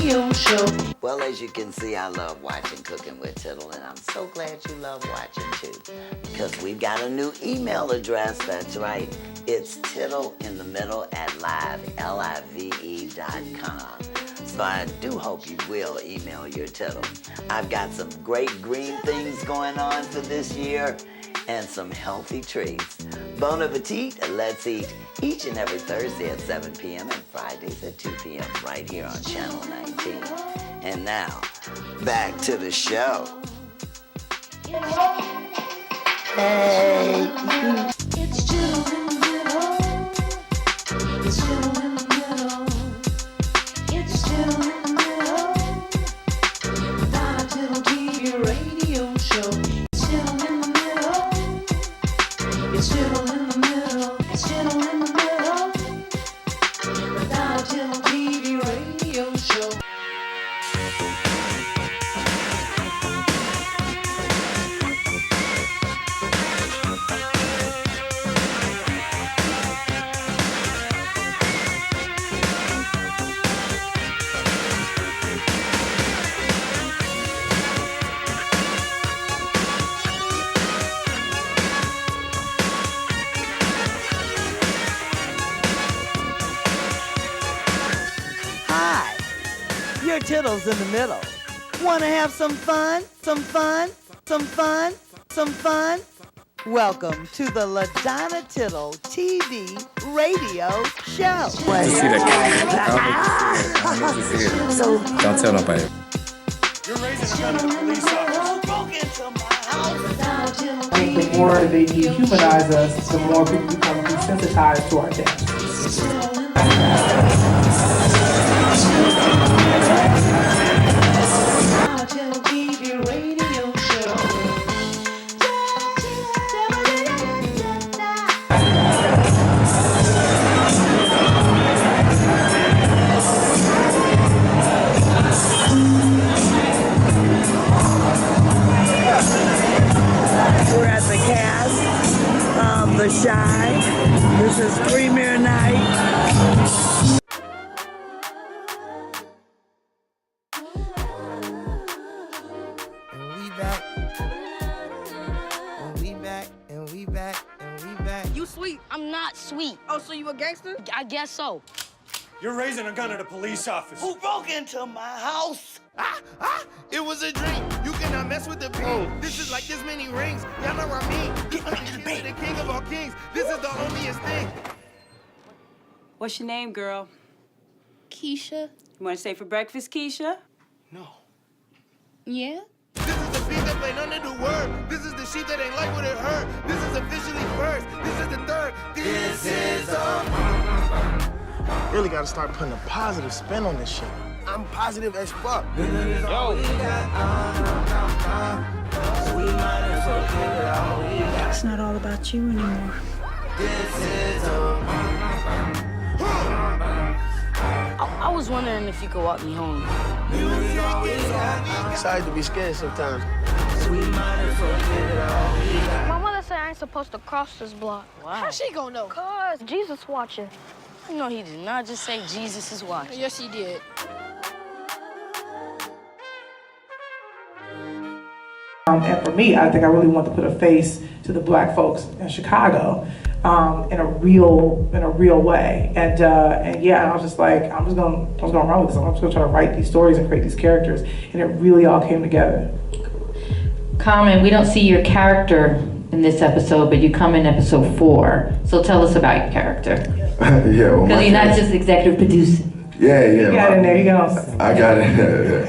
radio show. Well, as you can see, I love watching Cookin Wit Tittle, and I'm so glad you love watching too, because we've got a new email address. That's right. It's tittleInTheMiddle@live.com. So I do hope you will email your tittle. I've got some great green things going on for this year and some healthy treats. Bon appetit, let's eat each and every Thursday at 7 p.m. and Fridays at 2 p.m. right here on Channel 19. And now, back to the show. Hey. It's Tittle in the middle. It's Tittle in the middle. It's Tittle in the middle. Donna Tittle TV radio show. It's Tittle in the middle. It's Tittle in the middle. It's Tittle in the middle. The Donna Tittle TV radio show. Your tittle's in the middle. Want to have some fun? Some fun? Some fun? Some fun? Welcome to the Donna Tittle TV radio show. I need to see it. So don't tell nobody. You're raising a gun at the police officer. I think the more they dehumanize us, the more people become desensitized to our death. We're at the cast of The Shy. This is premiere night. And we back. And we back. And we back. And we back. You sweet? I'm not sweet. Oh, so you a gangster? I guess so. You're raising a gun at a police officer. Who broke into my house? It was a dream. You cannot mess with the beat. This is like this many rings. Y'all know what I mean. Get back to the beat. The king of all kings. This is the onlyest thing. What's your name, girl? Keisha? You want to stay for breakfast, Keisha? No. Yeah? This is the beat that played under the word. This is the sheep that ain't like what it heard. This is officially first. This is the third. This is Really gotta start putting a positive spin on this shit. I'm positive as fuck. Yo. It's not all about you anymore. I was wondering if you could walk me home. Excited to be scared sometimes. My mother said I ain't supposed to cross this block. Wow. How she gonna know? Cause Jesus watching. No, he did not just say Jesus is watching. Yes, he did. And for me, I think I really want to put a face to the black folks in Chicago in a real way. And yeah, I was just like, I was gonna run with this. I'm just gonna try to write these stories and create these characters, and it really all came together. Carmen, we don't see your character in this episode, but you come in episode 4. So tell us about your character. Yeah, well, because you're not just executive producing. Yeah. You got in there. You got. I got in there.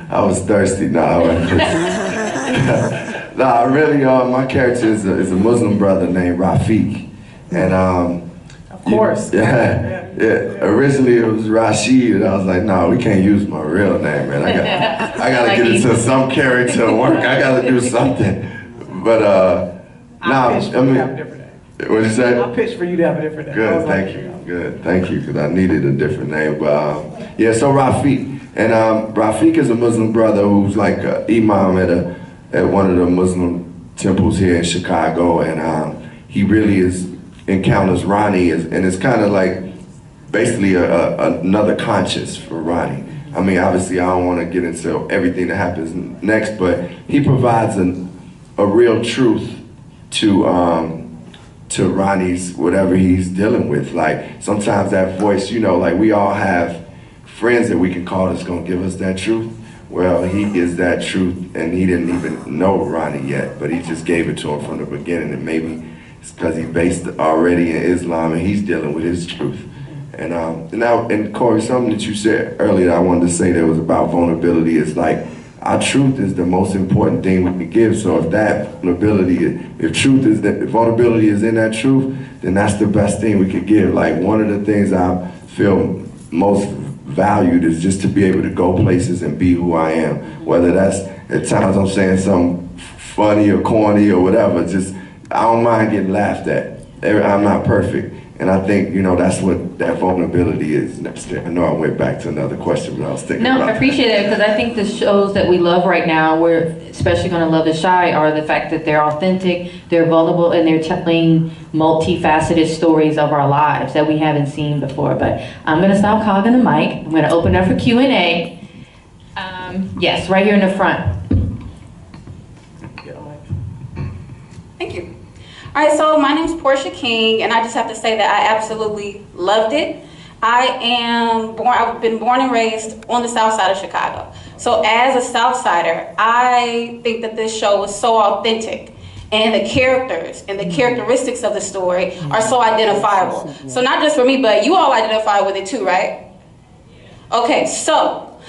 I was thirsty. Nah, really, my character is a Muslim brother named Rafiq, and of course. Yeah. Originally it was Rashid, and I was like, no, we can't use my real name, man. I gotta get into some character work. I gotta do something. But I'll pitch for you to have a different name. What'd you say? I'll pitch for you to have a different name. Good, thank you. Good, thank you, because I needed a different name. But yeah, so Rafiq. And Rafiq is a Muslim brother who's like an imam at one of the Muslim temples here in Chicago. And he really encounters Ronnie, and it's kind of like basically another conscience for Ronnie. I mean, obviously I don't want to get into everything that happens next, but he provides a real truth to Ronnie's whatever he's dealing with. Like sometimes that voice, you know, like we all have friends that we can call that's gonna give us that truth. Well, he is that truth, and he didn't even know Ronnie yet, but he just gave it to him from the beginning, and maybe it's because he's based already in Islam and he's dealing with his truth. And Corey, something that you said earlier that I wanted to say that was about vulnerability is like, our truth is the most important thing we can give. So if that vulnerability, if vulnerability is in that truth, then that's the best thing we could give. Like one of the things I feel most valued is just to be able to go places and be who I am. Whether that's at times I'm saying something funny or corny or whatever, just I don't mind getting laughed at. I'm not perfect. And I think, you know, that's what that vulnerability is. I know I went back to another question, but I was thinking about No, I appreciate that because I think the shows that we love right now, we're especially going to love The Chi, are the fact that they're authentic, they're vulnerable, and they're telling multifaceted stories of our lives that we haven't seen before. But I'm going to stop hogging the mic. I'm going to open up for Q&A. Yes, right here in the front. Thank you. All right, so my name is Portia King, and I just have to say that I absolutely loved it. I've been born and raised on the south side of Chicago. So as a South Sider, I think that this show was so authentic, and the characters and the characteristics of the story are so identifiable. So not just for me, but you all identify with it too, right? Okay, so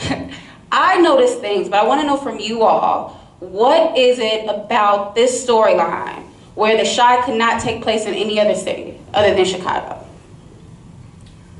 I noticed things, but I want to know from you all, what is it about this storyline where the Chi could not take place in any other city other than Chicago?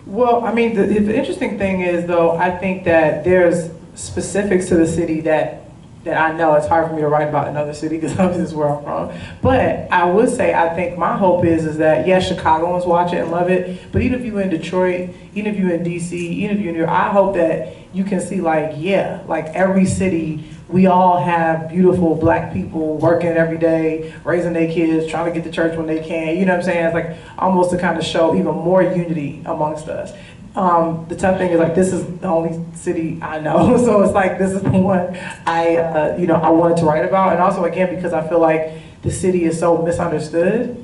Well, I mean, the interesting thing is, though, I think that there's specifics to the city that I know it's hard for me to write about another city because obviously this is where I'm from. But I would say, I think my hope is that, yes, Chicagoans watch it and love it, but even if you're in Detroit, even if you're in DC, even if you're in New York, I hope that you can see, like, yeah, like every city, we all have beautiful black people working every day, raising their kids, trying to get to church when they can. You know what I'm saying? It's like almost to kind of show even more unity amongst us. The tough thing is, like, this is the only city I know, so it's like this is the one I wanted to write about, and also again because I feel like the city is so misunderstood,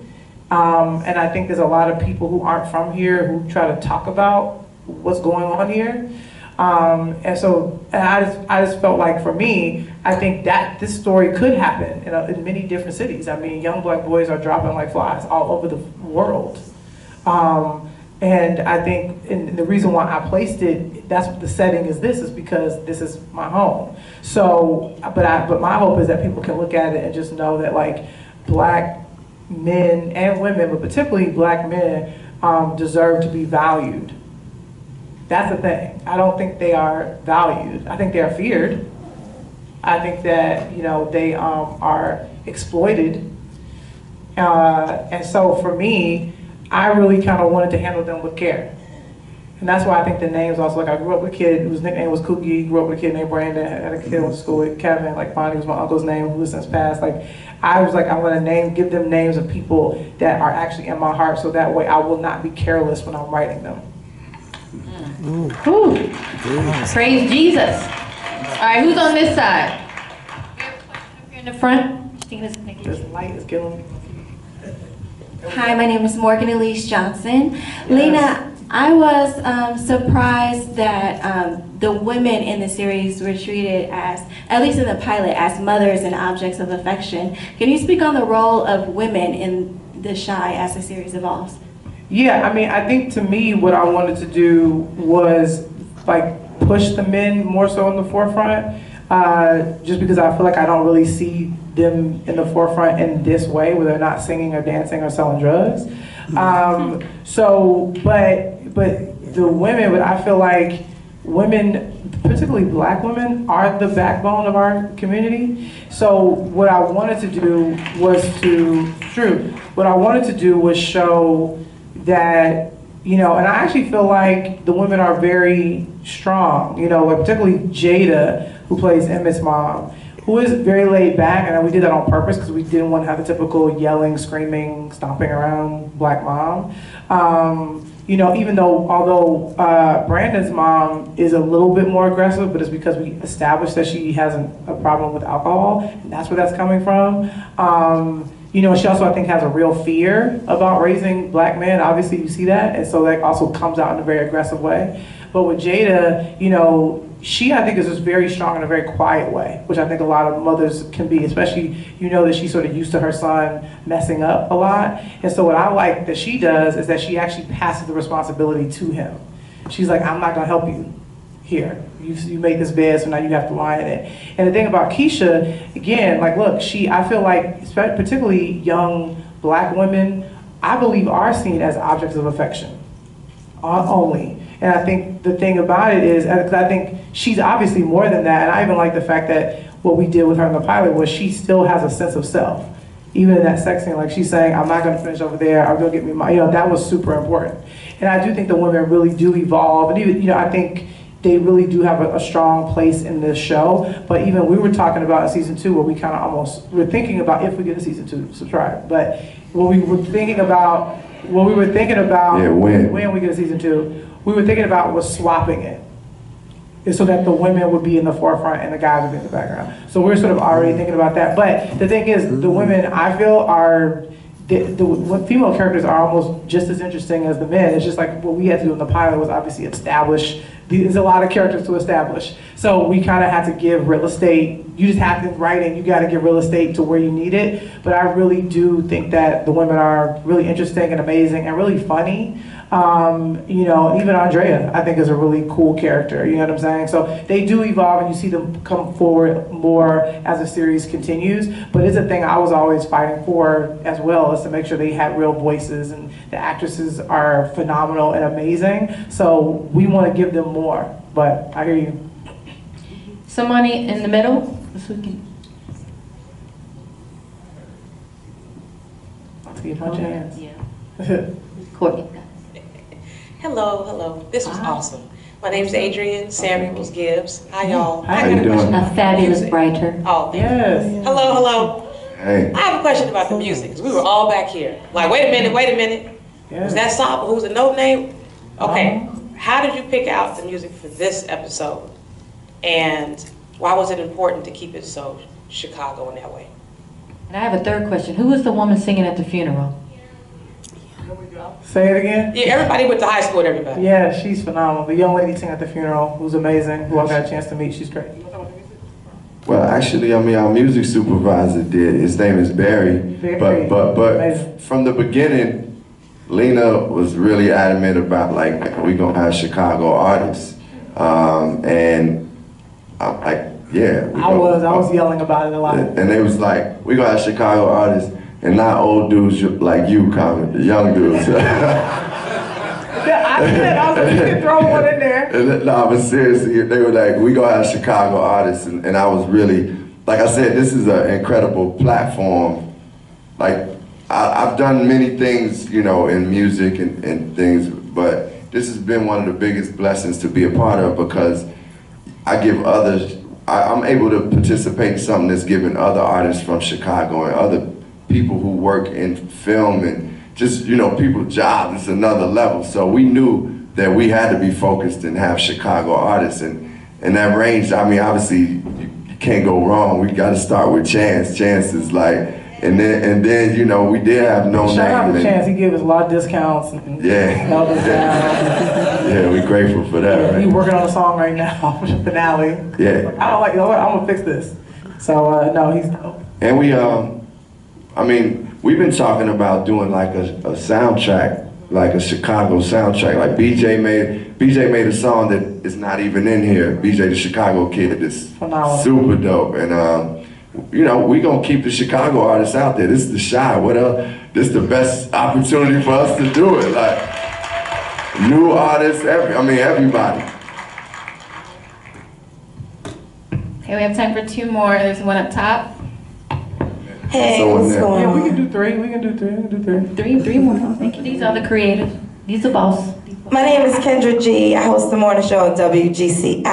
and I think there's a lot of people who aren't from here who try to talk about what's going on here. And I just felt like, for me, I think that this story could happen in many different cities. I mean, young black boys are dropping like flies all over the world. And I think, and the reason why I placed it, that's what the setting is because this is my home. So, but my hope is that people can look at it and just know that, like, black men and women, but particularly black men, deserve to be valued. That's the thing. I don't think they are valued. I think they are feared. I think that, they are exploited. And so for me, I really kind of wanted to handle them with care. And that's why I think the names also, like, I grew up with a kid whose nickname was Cookie, grew up with a kid named Brandon, had a kid who went to school with Kevin, like Bonnie was my uncle's name who has since passed. Like, I was like, I'm gonna give them names of people that are actually in my heart, so that way I will not be careless when I'm writing them. Ooh. Praise Jesus. All right, who's on this side? Here in the front. This light is killing me. Hi, my name is Morgan Elise Johnson. Yes. Lena, I was surprised that the women in the series were treated as, at least in the pilot, as mothers and objects of affection. Can you speak on the role of women in the Chi as the series evolves? Yeah, I mean, I think to me what I wanted to do was like push the men more so in the forefront, just because I feel like I don't really see them in the forefront in this way where they're not singing or dancing or selling drugs. But the women, but I feel like women, particularly black women, are the backbone of our community. So what I wanted to do was show that, and I actually feel like the women are very strong, like particularly Jada, who plays Emmett's mom, who is very laid back, and we did that on purpose because we didn't want to have the typical yelling, screaming, stomping around black mom. You know, although Brandon's mom is a little bit more aggressive, but it's because we established that she has a problem with alcohol, and that's where that's coming from. You know, she also, I think, has a real fear about raising black men. Obviously, you see that, and so that also comes out in a very aggressive way. But with Jada, you know, she, I think, is just very strong in a very quiet way, which I think a lot of mothers can be, especially, you know, that she's sort of used to her son messing up a lot. And so what I like that she does is that she actually passes the responsibility to him. She's like, I'm not gonna help you here. You made this bed, so now you have to lie in it. And the thing about Keisha, again, like, look, I feel like, particularly young black women, I believe are seen as objects of affection, only. And I think the thing about it is, because I think she's obviously more than that, and I even like the fact that what we did with her in the pilot was she still has a sense of self. Even in that sex scene, like she's saying, I'm not gonna finish over there, I'll go get me my, you know, that was super important. And I do think the women really do evolve, and even, you know, I think they really do have a strong place in this show. But even we were talking about in season 2, where we kind of we're thinking about if we get a season 2, subscribe. But when we were thinking about, yeah, when we get a season 2, we were thinking about was swapping it, so that the women would be in the forefront and the guys would be in the background. So we're sort of already thinking about that. But the thing is, the women, I feel, are, the female characters are almost just as interesting as the men. It's just like what we had to do in the pilot was obviously establish, there's a lot of characters to establish. So we kind of had to give real estate, you just have to write it, you got to give real estate to where you need it. But I really do think that the women are really interesting and amazing and really funny. You know, even Andrea, I think, is a really cool character, you know what I'm saying? So they do evolve, and you see them come forward more as the series continues, but it's a thing I was always fighting for as well, is to make sure they had real voices, and the actresses are phenomenal and amazing, so we want to give them more, but I hear you. Somebody in the middle? Let's give a bunch of hands. Yeah. Courtney. Hello. This was awesome. My name's Adrienne Samuels Gibbs. Hi, y'all. How you doing? A fabulous writer. Oh, yes. Hello. Hey. I have a question about the music, because we were all back here. Like, wait a minute. Yes. Was that Sop? Who's the no name? Okay. How did you pick out the music for this episode? And why was it important to keep it so Chicago in that way? And I have a third question. Who was the woman singing at the funeral? Say it again? Yeah, everybody went to high school with everybody. Yeah, she's phenomenal. The young lady singing at the funeral, who's amazing, who I got a chance to meet, she's great. Well, actually, I mean, our music supervisor did. His name is Barry. But from the beginning, Lena was really adamant about, like, we gonna have Chicago artists, and I'm like, yeah. I was yelling about it a lot. And they was like, we gonna have Chicago artists, and not old dudes like you, the young dudes. I was like, you can throw one in there. No, but seriously, they were like, we gonna have Chicago artists, and I was really, like I said, this is an incredible platform. Like, I've done many things, you know, in music and things, but this has been one of the biggest blessings to be a part of, because I give others, I'm able to participate in something that's giving other artists from Chicago and other people who work in film and just, you know, people's jobs. It's another level. So we knew that we had to be focused and have Chicago artists, and that range, I mean, obviously you can't go wrong. We got to start with Chance. Chance is like, and then you know, we did have No Name. Shout out to Chance, he gave us a lot of discounts. And helped us out. Yeah, we're grateful for that. Yeah, right? he's working on a song right now for the finale. Yeah. I don't like, you know what, I'm gonna fix this. So no, he's dope. And we, I mean, we've been talking about doing like a soundtrack, like a Chicago soundtrack. Like BJ made a song that is not even in here. BJ, the Chicago kid, is super dope. And you know, we gonna keep the Chicago artists out there. This is the Shy. What else? This is the best opportunity for us to do it. Like new artists, everybody. Okay, we have time for 2 more. There's one up top. Hey, what's going Yeah, on? we can do 3. We can do 3. Three more. Thank you. These are the creators. These are boss. My name is Kendra G. I host the morning show on WGCI.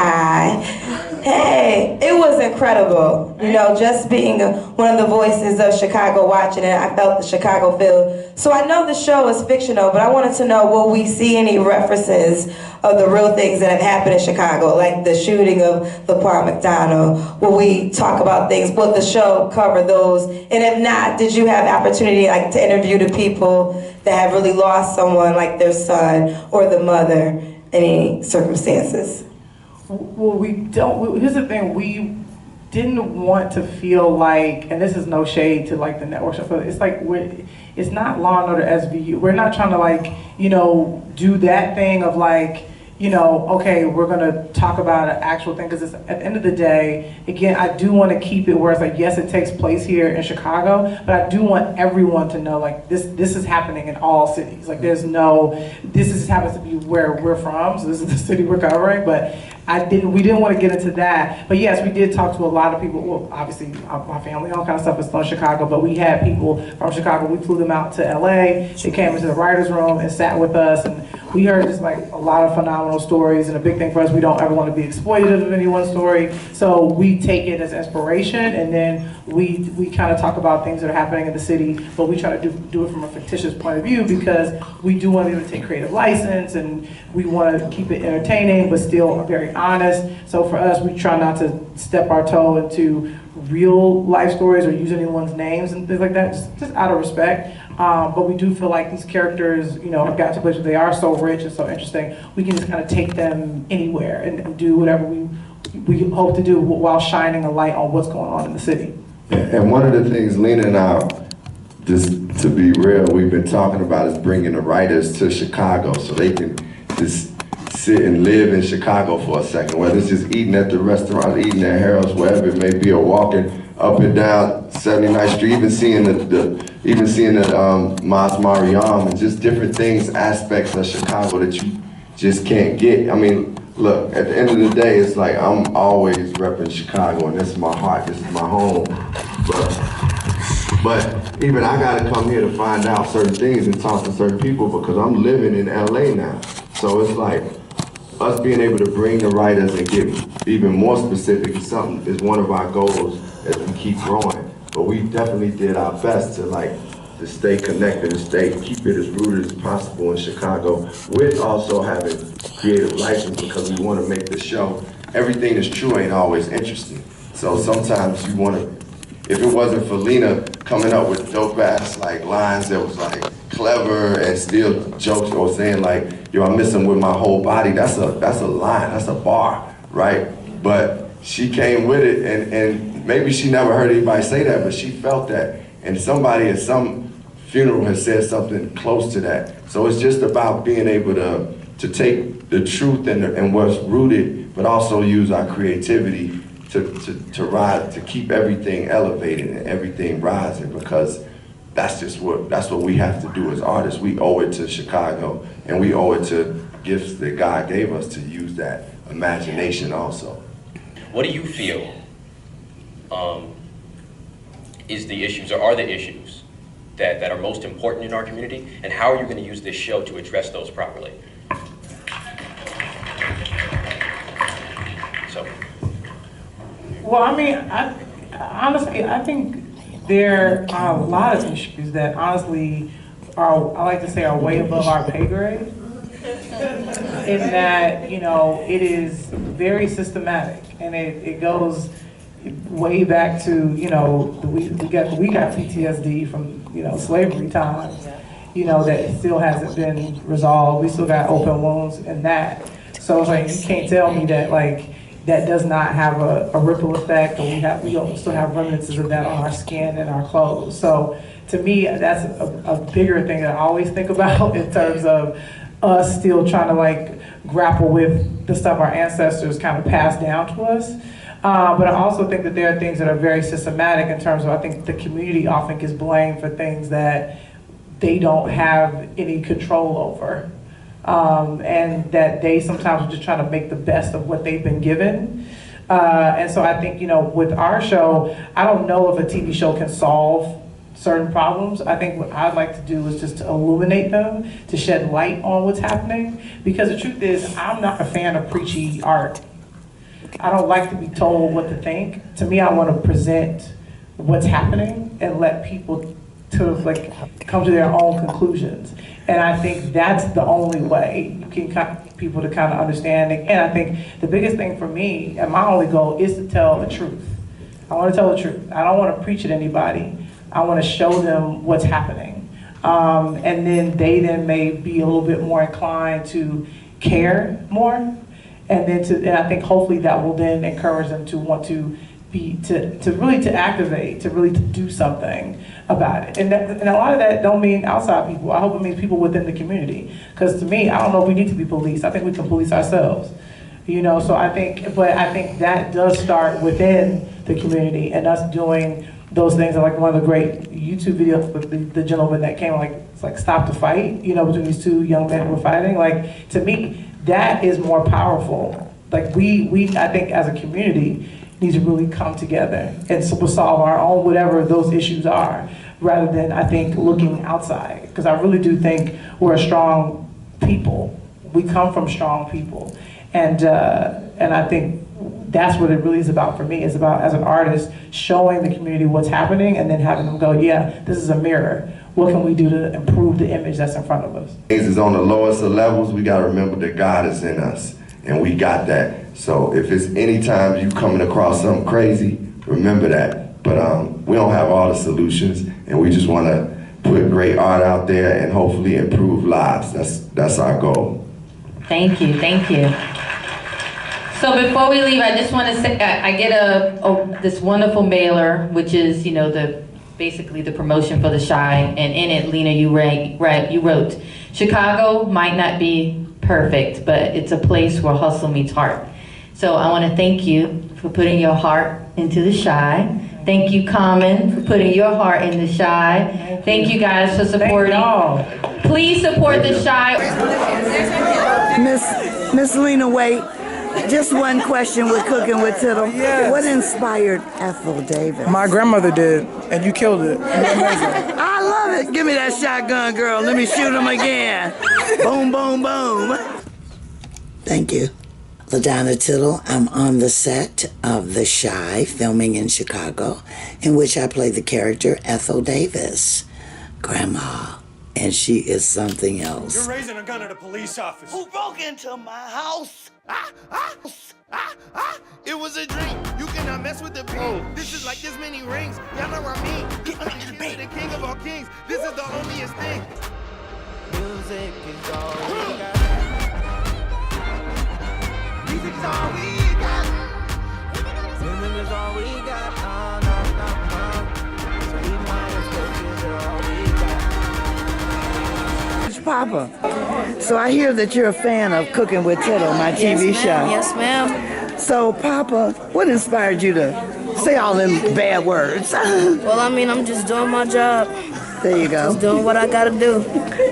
Hey, it was incredible. You know, just being one of the voices of Chicago watching it, I felt the Chicago feel. So I know the show is fictional, but I wanted to know, will we see any references of the real things that have happened in Chicago, like the shooting of the Park McDonald? Will we talk about things? Will the show cover those? And if not, did you have opportunity like to interview the people that have really lost someone, like their son or the mother, in any circumstances? Well, we don't. Here's the thing: we didn't want to feel like, and this is no shade to like the network show. It's like it's not Law and Order SVU. We're not trying to like do that thing of like okay, we're gonna talk about an actual thing, because at the end of the day, again, I do want to keep it where it's like, yes, it takes place here in Chicago, but I do want everyone to know like this is happening in all cities. Like this just happens to be where we're from, so this is the city we're covering, but we didn't want to get into that. But yes, we did talk to a lot of people. Well, obviously my family, all kind of stuff is from Chicago, but we had people from Chicago. We flew them out to LA. They came into the writer's room and sat with us, and we heard just like a lot of phenomenal stories. And a big thing for us, we don't ever want to be exploitive of anyone's story. So we take it as inspiration, and then we kind of talk about things that are happening in the city, but we try to do it from a fictitious point of view, because we do want to be able to take creative license, and we want to keep it entertaining, but still very honest. So for us, we try not to step our toe into real life stories or use anyone's names and things like that, just out of respect. But we do feel like these characters, have got to a place where they are so rich and so interesting, we can just kind of take them anywhere and do whatever we hope to do while shining a light on what's going on in the city. And one of the things Lena and I, just to be real, we've been talking about is bringing the writers to Chicago so they can just sit and live in Chicago for a second, whether it's just eating at the restaurant, eating at Harold's, wherever it may be, or walking up and down 79th Street, even seeing the Mas Mariam, and just different things, aspects of Chicago that you just can't get. I mean, look, at the end of the day, it's like I'm always repping Chicago, and this is my heart, this is my home. But even I gotta come here to find out certain things and talk to certain people, because I'm living in LA now. So it's like, us being able to bring the writers and get even more specific is one of our goals as we keep growing. But we definitely did our best to stay connected and keep it as rooted as possible in Chicago, with also having creative license, because we want to make the show. Everything that's true ain't always interesting. So sometimes you want to, if it wasn't for Lena coming up with dope ass lines that was clever and still jokes, or saying yo, I'm missing with my whole body, that's a line, that's a bar, right? But she came with it, and maybe she never heard anybody say that, but she felt that, and somebody at some funeral has said something close to that. So it's just about being able to take the truth and what's rooted, but also use our creativity to keep everything elevated and everything rising, because that's what we have to do as artists. We owe it to Chicago, and we owe it to gifts that God gave us to use that imagination also. What do you feel is the issues, or are the issues that are most important in our community, and how are you going to use this show to address those properly? So. Well, I mean, honestly, I think there are a lot of issues that honestly are, I like to say, are way above our pay grade. In that, it is very systematic, and it goes way back to, we got PTSD from, slavery times, that still hasn't been resolved. We still got open wounds in that. So it's like, you can't tell me that that does not have a ripple effect, or we still have remnants of that on our skin and our clothes. So to me, that's a bigger thing that I always think about in terms of us still trying to grapple with the stuff our ancestors kind of passed down to us. But I also think that there are things that are very systematic in terms of, I think the community often gets blamed for things that they don't have any control over. And that they sometimes are just trying to make the best of what they've been given. And so I think, with our show, I don't know if a TV show can solve certain problems. I think what I'd like to do is just to illuminate them, to shed light on what's happening. Because the truth is, I'm not a fan of preachy art. I don't like to be told what to think. To me, I want to present what's happening and let people sort of like come to their own conclusions. And I think that's the only way you can get people to kind of understand. And I think the biggest thing for me, and my only goal, is to tell the truth. I want to tell the truth. I don't want to preach at anybody. I want to show them what's happening. And then they then may be a little bit more inclined to care more. And I think hopefully that will then encourage them to want to really activate, to really do something about it. And a lot of that don't mean outside people. I hope it means people within the community. Because to me, I don't know if we need to be policed. I think we can police ourselves. So I think that does start within the community and us doing those things. Like one of the great YouTube videos with the gentleman that came, it's like Stop the Fight, between these two young men who were fighting. Like, to me, that is more powerful. Like we I think as a community need to really come together and solve our own whatever those issues are, rather than, I think, looking outside. Because I really do think we're a strong people. We come from strong people. And I think that's what it really is about for me. It's about, as an artist, showing the community what's happening and then having them go, yeah, this is a mirror. What can we do to improve the image that's in front of us? Things is on the lowest of levels. We got to remember that God is in us, and we got that. So if it's any time you coming across something crazy, remember that. But we don't have all the solutions, and we just want to put great art out there and hopefully improve lives. That's our goal. Thank you, thank you. So before we leave, I just want to say I get this wonderful mailer, which is basically the promotion for the Shy, and in it, Lena, you wrote, Chicago might not be perfect, but it's a place where hustle meets heart. So I want to thank you for putting your heart into the Shy. Thank you, Common, for putting your heart in the Shy. Thank you guys for supporting. Please support the Shy. Miss Lena Waithe, just one question with Cookin Wit Tittle. Yes. What inspired Ethel Davis? My grandmother did, and you killed it. I love it. Give me that shotgun, girl. Let me shoot him again. Boom, boom, boom. Thank you. LaDonna Tittle. I'm on the set of The Shy, filming in Chicago, in which I play the character Ethel Davis, Grandma, and she is something else. You're raising a gun at a police officer. Who broke into my house? It was a dream. You cannot mess with the beat. This is like this many rings. Y'all know what I mean? This is the king of all kings. This is the holiest thing. Music is all we got. Music is all we got. Music is all we got. So we might as well give it all we got. Papa, so I hear that you're a fan of Cookin Wit Tittle, my TV show. Yes, ma'am. So, Papa, what inspired you to say all them bad words? Well, I mean, I'm just doing my job. There you go. Just doing what I gotta do.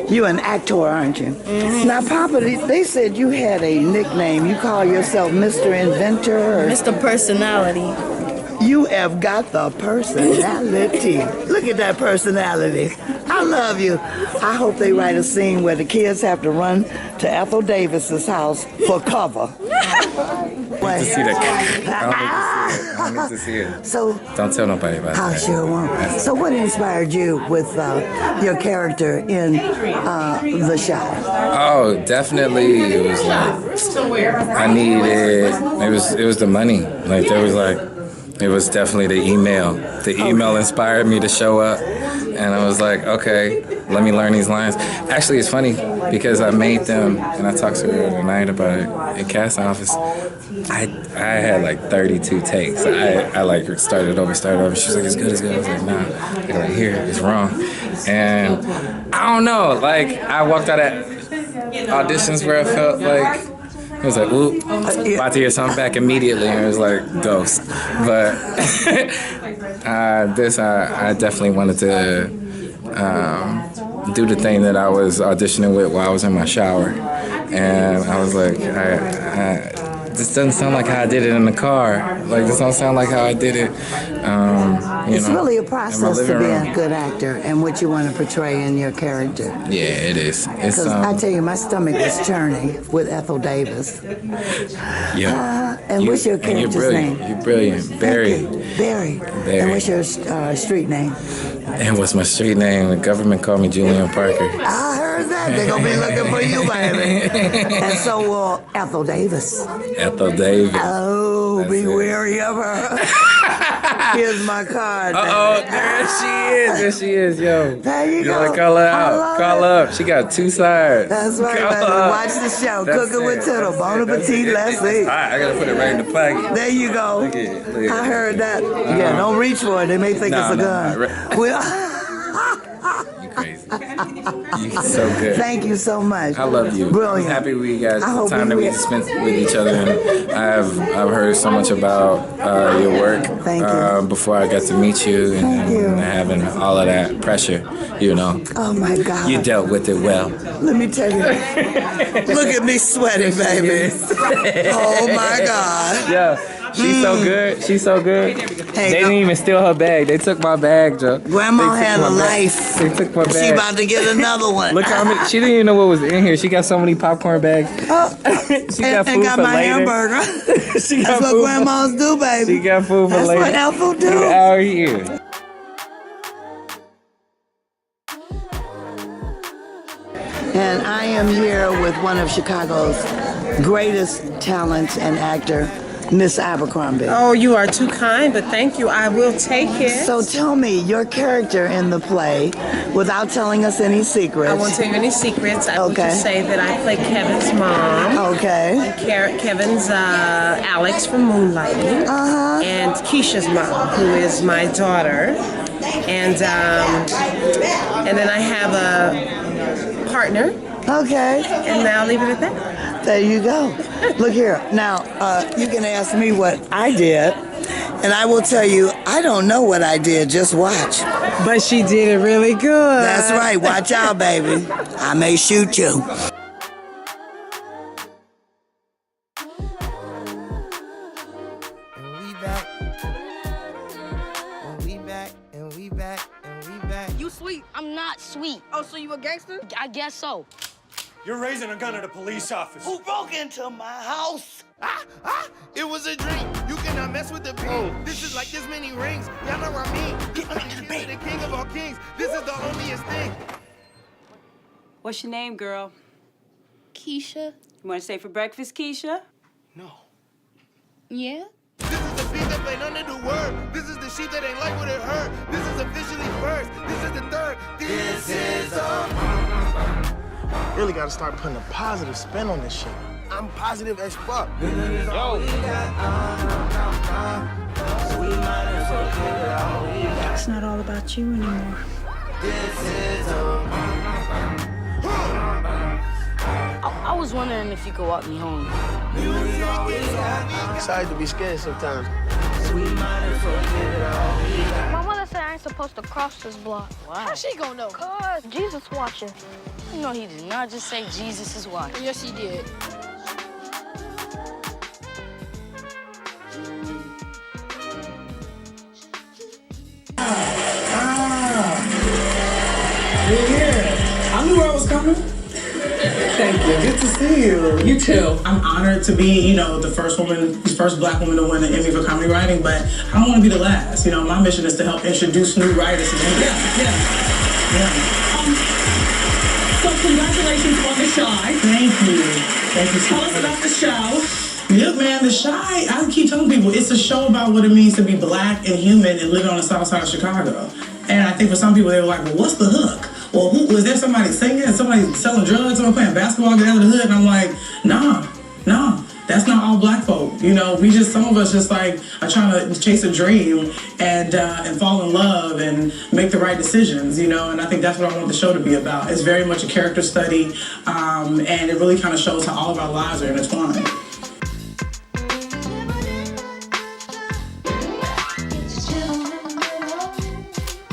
You an actor, aren't you? Mm-hmm. Now, Papa, they said you had a nickname. You call yourself Mr. Inventor? Or... Mr. Personality. You have got the personality. Look at that personality. I love you. I hope they write a scene where the kids have to run to Ethel Davis's house for cover. I need to see that. I don't need to see it. So, don't tell nobody about I that. sure won't. So what inspired you with your character in The Shy? Oh, definitely. It was like I needed. It was the money. Like there was like. It was definitely the email. The email inspired me to show up, and I was like, okay, let me learn these lines. Actually, it's funny because I made them, and I talked to her tonight about it in casting office. I had like 32 takes. I like started over. She was like, it's good. I was like, nah. I gotta hear it. It's wrong. And I don't know. Like I walked out at auditions where I felt like. It was like, ooh, about to hear something back immediately, and it was like, ghost. But I definitely wanted to do the thing that I was auditioning with while I was in my shower. And I was like, this doesn't sound like how I did it in the car. Like, this don't sound like how I did it, It's really a process to be room. a good actor and what you want to portray in your character. Yeah, it is. It's Because I tell you, my stomach was churning with Ethel Davis. yeah. And what's your character's name? You're brilliant. Barry. Barry. Barry. And what's your street name? And what's my street name? The government called me Julian Parker. I heard that. They're going to be looking for you, baby. And so, Ethel Davis. Ethel Davis. Oh, That's be it. wary of her. Here's my card. Uh-oh, there she is. There she is, yo. There you go. Gotta call her I out. love Call it. her up. She got 2 sides. That's right, Call baby. her up. Watch the show. That's Cookin Wit it. Tittle. Bon That's appetit. it. Let's All eat. right, I gotta put it right in the pocket. There you go. Look at it. Look at I it. heard that. Yeah, don't reach for it. They may think it's a gun. You crazy. You're so good. Thank you so much. I love you. Brilliant. I'm happy we got I the hope time that we we will. spent with each other. And I've heard so much about your work Thank you. before I got to meet you, and, Thank you. and having all of that pressure, you know. Oh my God. You dealt with it well. Let me tell you. Look at me sweating, baby. Oh my God. Yeah. She's so good. She's so good. Hey, They didn't even steal her bag. They took my bag, Joe. Grandma had a life. They took my bag. She about to get another one. Look how many. She didn't even know what was in here. She got so many popcorn bags. She got food and got for my later. hamburger. She got That's what food grandmas do, baby. She got food for That's later. what Ethel do. Get out here. And I am here with one of Chicago's greatest talents and actor, Miss Abercrombie. Oh, you are too kind, but thank you. I will take it. So tell me your character in the play, without telling us any secrets. I won't tell you any secrets. I will just say that I play Kevin's mom. Okay. And Kevin's Alex from Moonlighting. And Keisha's mom, who is my daughter. And then I have a partner. Okay. And I'll leave it at that. There you go. Look here. Now, you can ask me what I did, and I will tell you, I don't know what I did. Just watch. But she did it really good. That's right. Watch out, baby. I may shoot you. You sweet? I'm not sweet. Oh, so you a gangster? I guess so. You're raising a gun at a police officer. Who broke into my house? It was a dream. You cannot mess with the beat. This is like this many rings. Y'all know what I mean. The king of all kings. This is the onlyest thing. What's your name, girl? Keisha? You want to stay for breakfast, Keisha? Yeah? This is the beat that played under the word. This is the sheep that ain't like what it heard. This is officially first. This is the third. This is Really gotta start putting a positive spin on this shit. I'm positive as fuck. It's not all about you anymore. I was wondering if you could walk me home. Excited to be scared sometimes. My mother said I ain't supposed to cross this block. Wow. How's she gonna know? Cause Jesus watching. No, he did not just say Jesus is watching. Yes, he did. You're here. I knew I was coming. Thank you. Good to see you. You too. I'm honored to be, the first black woman to win an Emmy for comedy writing, but I don't want to be the last. My mission is to help introduce new writers to them. Yeah. So congratulations on The Shy. Thank you. Thank you so much. Tell us about the show. Look, man, The Shy, I keep telling people, it's a show about what it means to be black and human and living on the south side of Chicago. And I think for some people, they were like, well, what's the hook? Well, was there somebody singing? Somebody selling drugs? Somebody playing basketball? Get out of the hood? And I'm like, nah. That's not all black folk. Some of us just like are trying to chase a dream and fall in love and make the right decisions, and I think that's what I want the show to be about. It's very much a character study, and it really kind of shows how all of our lives are intertwined.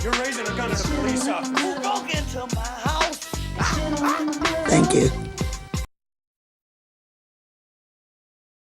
You're raising a gun at a police officer. Who broke into my house? Thank you.